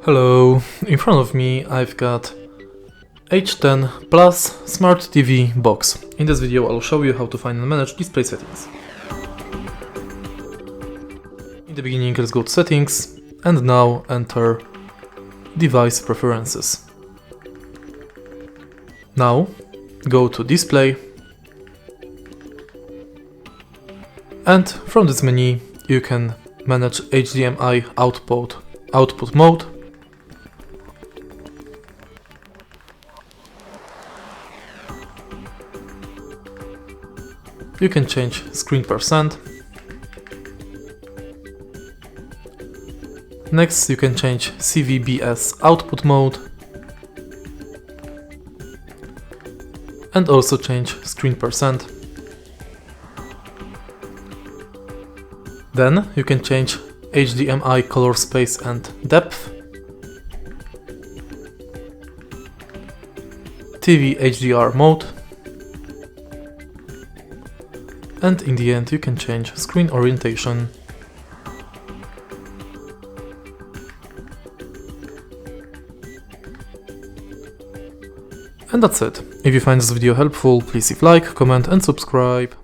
Hello, in front of me I've got H10 Plus Smart TV box. In this video I'll show you how to find and manage display settings. In the beginning let's go to settings and now enter device preferences. Now go to display and from this menu you can manage HDMI output mode. You can change screen percent. Next you can change CVBS output mode and also change screen percent. Then you can change HDMI color space and depth, TV HDR mode, and in the end you can change screen orientation. And that's it. If you find this video helpful, please leave a like, comment and subscribe.